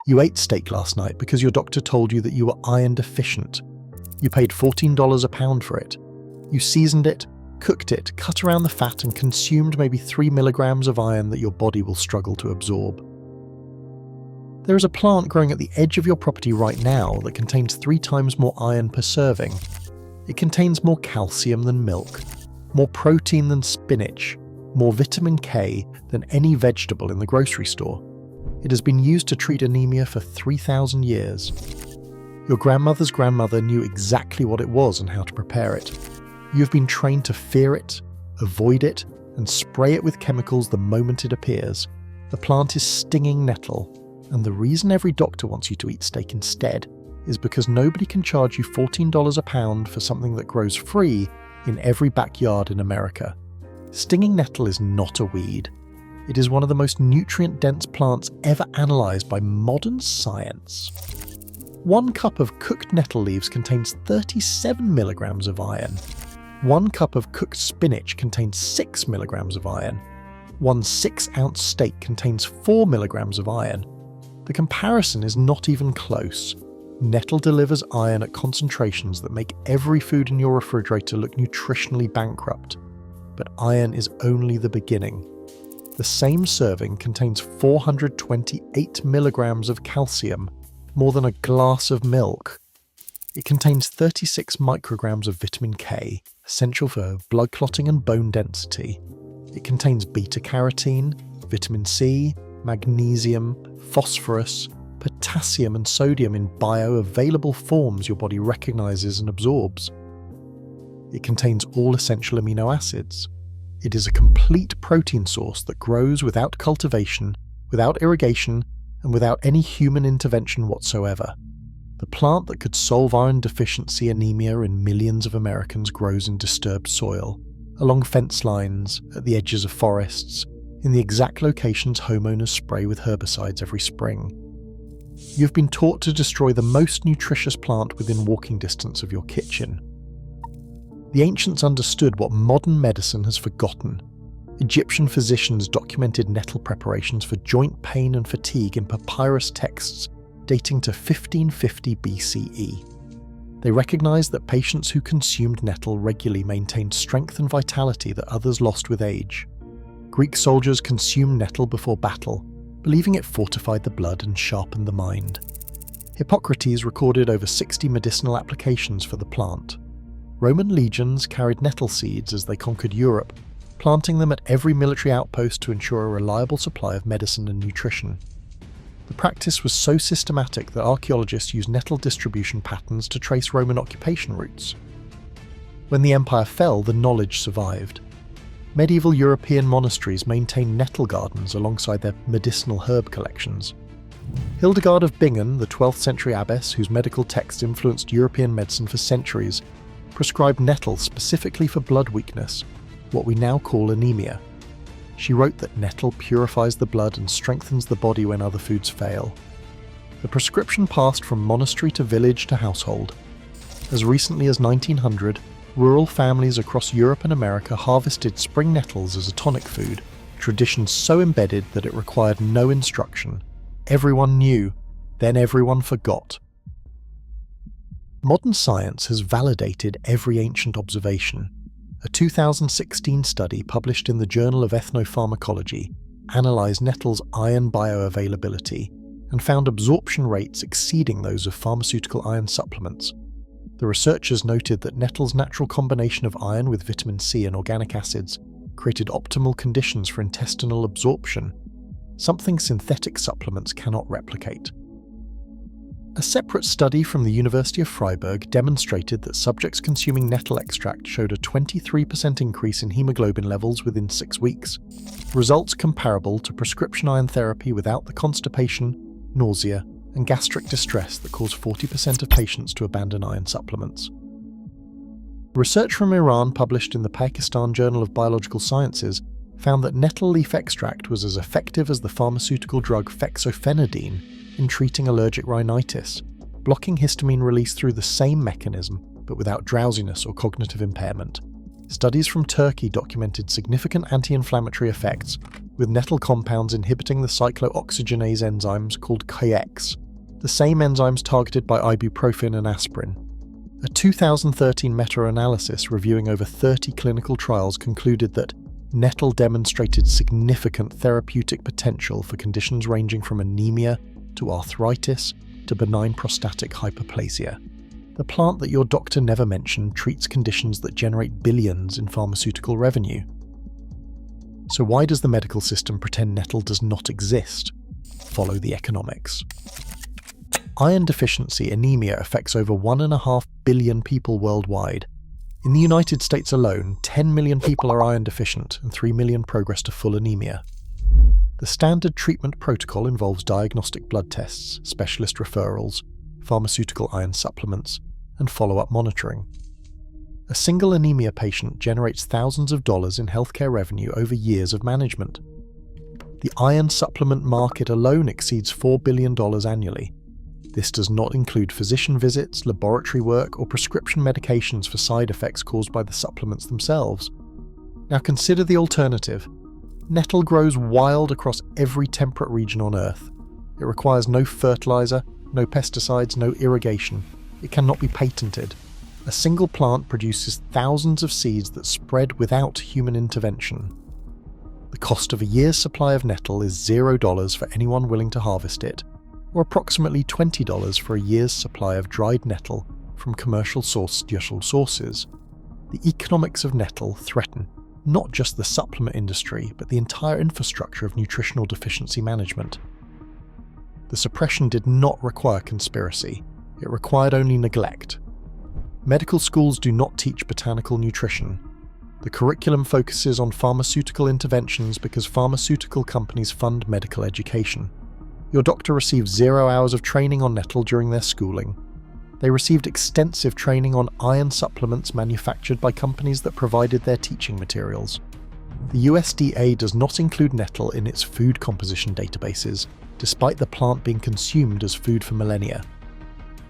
You ate steak last night because your doctor told you that you were iron deficient. You paid $14 a pound for it. You seasoned it, cooked it, cut around the fat and consumed maybe 3 milligrams of iron that your body will struggle to absorb. There is a plant growing at the edge of your property right now that contains 3 times more iron per serving. It contains more calcium than milk, more protein than spinach, more vitamin K than any vegetable in the grocery store. It has been used to treat anemia for 3,000 years. Your grandmother's grandmother knew exactly what it was and how to prepare it. You have been trained to fear it, avoid it, and spray it with chemicals the moment it appears. The plant is stinging nettle, and the reason every doctor wants you to eat steak instead is because nobody can charge you $14 a pound for something that grows free in every backyard in America. Stinging nettle is not a weed. It is one of the most nutrient-dense plants ever analysed by modern science. 1 cup of cooked nettle leaves contains 37 milligrams of iron. 1 cup of cooked spinach contains 6 milligrams of iron. 1 6-ounce steak contains 4 milligrams of iron. The comparison is not even close. Nettle delivers iron at concentrations that make every food in your refrigerator look nutritionally bankrupt. But iron is only the beginning. The same serving contains 428 milligrams of calcium, more than a glass of milk. It contains 36 micrograms of vitamin K, essential for blood clotting and bone density. It contains beta-carotene, vitamin C, magnesium, phosphorus, potassium and sodium in bioavailable forms your body recognizes and absorbs. It contains all essential amino acids. It is a complete protein source that grows without cultivation, without irrigation, and without any human intervention whatsoever. The plant that could solve iron deficiency anemia in millions of Americans grows in disturbed soil, along fence lines, at the edges of forests, in the exact locations homeowners spray with herbicides every spring. You've been taught to destroy the most nutritious plant within walking distance of your kitchen. The ancients understood what modern medicine has forgotten. Egyptian physicians documented nettle preparations for joint pain and fatigue in papyrus texts dating to 1550 BCE. They recognized that patients who consumed nettle regularly maintained strength and vitality that others lost with age. Greek soldiers consumed nettle before battle, believing it fortified the blood and sharpened the mind. Hippocrates recorded over 60 medicinal applications for the plant. Roman legions carried nettle seeds as they conquered Europe, planting them at every military outpost to ensure a reliable supply of medicine and nutrition. The practice was so systematic that archaeologists used nettle distribution patterns to trace Roman occupation routes. When the empire fell, the knowledge survived. Medieval European monasteries maintained nettle gardens alongside their medicinal herb collections. Hildegard of Bingen, the 12th century abbess whose medical texts influenced European medicine for centuries, prescribed nettle specifically for blood weakness, what we now call anemia. She wrote that nettle purifies the blood and strengthens the body when other foods fail. The prescription passed from monastery to village to household. As recently as 1900, rural families across Europe and America harvested spring nettles as a tonic food, tradition so embedded that it required no instruction. Everyone knew, then everyone forgot. Modern science has validated every ancient observation. A 2016 study published in the Journal of Ethnopharmacology analysed nettle's iron bioavailability and found absorption rates exceeding those of pharmaceutical iron supplements. The researchers noted that nettle's natural combination of iron with vitamin C and organic acids created optimal conditions for intestinal absorption, something synthetic supplements cannot replicate. A separate study from the University of Freiburg demonstrated that subjects consuming nettle extract showed a 23% increase in hemoglobin levels within 6 weeks, results comparable to prescription iron therapy without the constipation, nausea, and gastric distress that cause 40% of patients to abandon iron supplements. Research from Iran published in the Pakistan Journal of Biological Sciences found that nettle leaf extract was as effective as the pharmaceutical drug fexofenadine in treating allergic rhinitis, blocking histamine release through the same mechanism but without drowsiness or cognitive impairment. Studies from Turkey documented significant anti-inflammatory effects, with nettle compounds inhibiting the cyclooxygenase enzymes called KX, the same enzymes targeted by ibuprofen and aspirin. A 2013 meta-analysis reviewing over 30 clinical trials concluded that nettle demonstrated significant therapeutic potential for conditions ranging from anemia to arthritis to benign prostatic hyperplasia. The plant that your doctor never mentioned treats conditions that generate billions in pharmaceutical revenue. So why does the medical system pretend nettle does not exist? Follow the economics. Iron deficiency anemia affects over 1.5 billion people worldwide. In the United States alone, 10 million people are iron deficient and 3 million progress to full anemia. The standard treatment protocol involves diagnostic blood tests, specialist referrals, pharmaceutical iron supplements, and follow-up monitoring. A single anemia patient generates thousands of dollars in healthcare revenue over years of management. The iron supplement market alone exceeds $4 billion annually. This does not include physician visits, laboratory work, or prescription medications for side effects caused by the supplements themselves. Now consider the alternative. Nettle grows wild across every temperate region on Earth. It requires no fertilizer, no pesticides, no irrigation. It cannot be patented. A single plant produces thousands of seeds that spread without human intervention. The cost of a year's supply of nettle is $0 for anyone willing to harvest it, or approximately $20 for a year's supply of dried nettle from commercial sources. The economics of nettle threaten not just the supplement industry, but the entire infrastructure of nutritional deficiency management. The suppression did not require conspiracy, it required only neglect. Medical schools do not teach botanical nutrition. The curriculum focuses on pharmaceutical interventions because pharmaceutical companies fund medical education. Your doctor received 0 hours of training on nettle during their schooling. They received extensive training on iron supplements manufactured by companies that provided their teaching materials. The USDA does not include nettle in its food composition databases, despite the plant being consumed as food for millennia.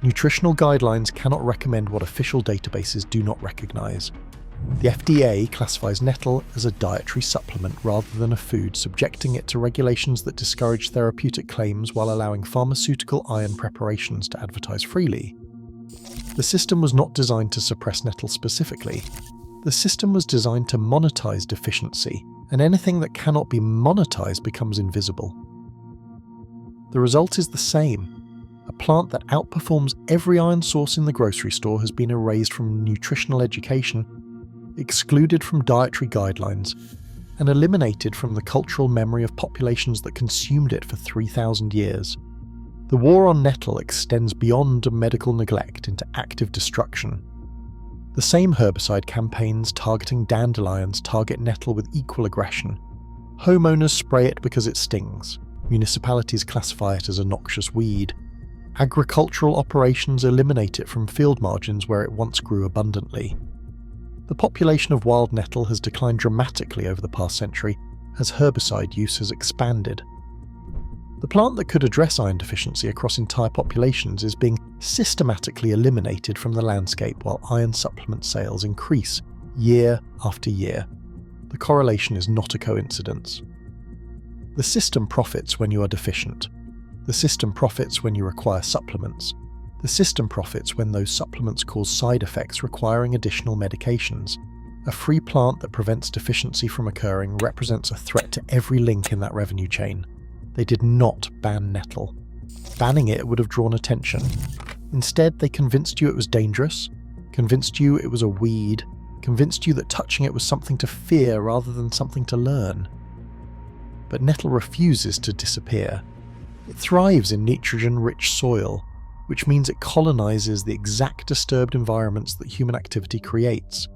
Nutritional guidelines cannot recommend what official databases do not recognize. The FDA classifies nettle as a dietary supplement rather than a food, subjecting it to regulations that discourage therapeutic claims while allowing pharmaceutical iron preparations to advertise freely. The system was not designed to suppress nettle specifically. The system was designed to monetize deficiency, and anything that cannot be monetized becomes invisible. The result is the same. A plant that outperforms every iron source in the grocery store has been erased from nutritional education, excluded from dietary guidelines, and eliminated from the cultural memory of populations that consumed it for 3,000 years. The war on nettle extends beyond medical neglect into active destruction. The same herbicide campaigns targeting dandelions target nettle with equal aggression. Homeowners spray it because it stings. Municipalities classify it as a noxious weed. Agricultural operations eliminate it from field margins where it once grew abundantly. The population of wild nettle has declined dramatically over the past century as herbicide use has expanded. The plant that could address iron deficiency across entire populations is being systematically eliminated from the landscape while iron supplement sales increase year after year. The correlation is not a coincidence. The system profits when you are deficient. The system profits when you require supplements. The system profits when those supplements cause side effects requiring additional medications. A free plant that prevents deficiency from occurring represents a threat to every link in that revenue chain. They did not ban nettle. Banning it would have drawn attention. Instead, they convinced you it was dangerous, convinced you it was a weed, convinced you that touching it was something to fear rather than something to learn. But nettle refuses to disappear. It thrives in nitrogen-rich soil, which means it colonizes the exact disturbed environments that human activity creates.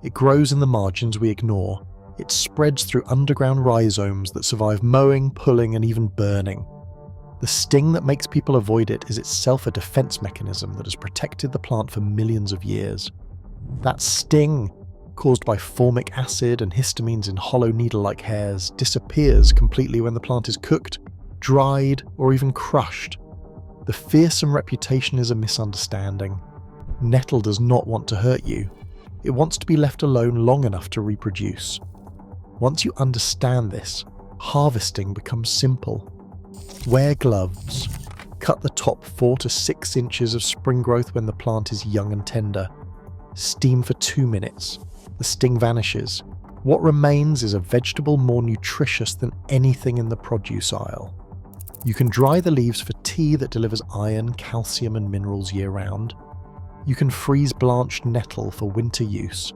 It grows in the margins we ignore. It spreads through underground rhizomes that survive mowing, pulling, and even burning. The sting that makes people avoid it is itself a defense mechanism that has protected the plant for millions of years. That sting, caused by formic acid and histamines in hollow needle-like hairs, disappears completely when the plant is cooked, dried, or even crushed. The fearsome reputation is a misunderstanding. Nettle does not want to hurt you. It wants to be left alone long enough to reproduce. Once you understand this, Harvesting becomes simple. Wear gloves. Cut the top 4 to 6 inches of spring growth when the plant is young and tender. Steam for 2 minutes. The sting vanishes. What remains is a vegetable more nutritious than anything in the produce aisle. You can dry the leaves for tea that delivers iron, calcium, and minerals year-round. You can freeze blanched nettle for winter use.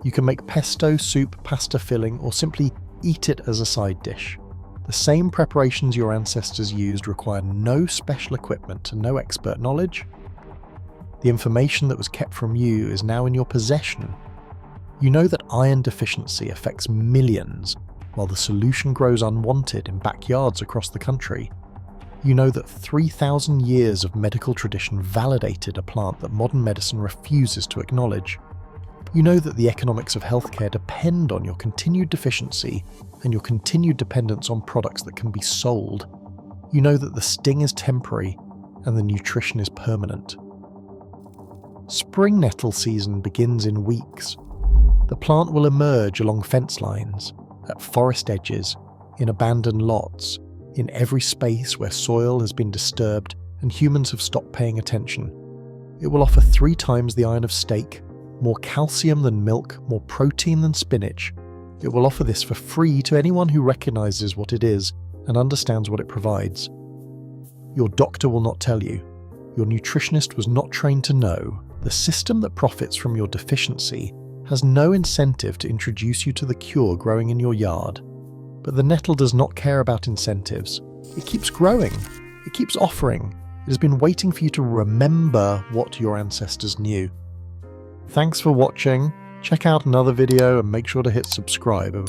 You can make pesto, soup, pasta filling, or simply eat it as a side dish. The same preparations your ancestors used require no special equipment and no expert knowledge. The information that was kept from you is now in your possession. You know that iron deficiency affects millions, while the solution grows unwanted in backyards across the country. You know that 3,000 years of medical tradition validated a plant that modern medicine refuses to acknowledge. You know that the economics of healthcare depend on your continued deficiency and your continued dependence on products that can be sold. You know that the sting is temporary and the nutrition is permanent. Spring nettle season begins in weeks. The plant will emerge along fence lines, at forest edges, in abandoned lots, in every space where soil has been disturbed and humans have stopped paying attention. It will offer 3 times the iron of steak, more calcium than milk, more protein than spinach. It will offer this for free to anyone who recognizes what it is and understands what it provides. Your doctor will not tell you. Your nutritionist was not trained to know. The system that profits from your deficiency has no incentive to introduce you to the cure growing in your yard. But the nettle does not care about incentives. It keeps growing. It keeps offering. It has been waiting for you to remember what your ancestors knew. Thanks for watching. Check out another video and make sure to hit subscribe.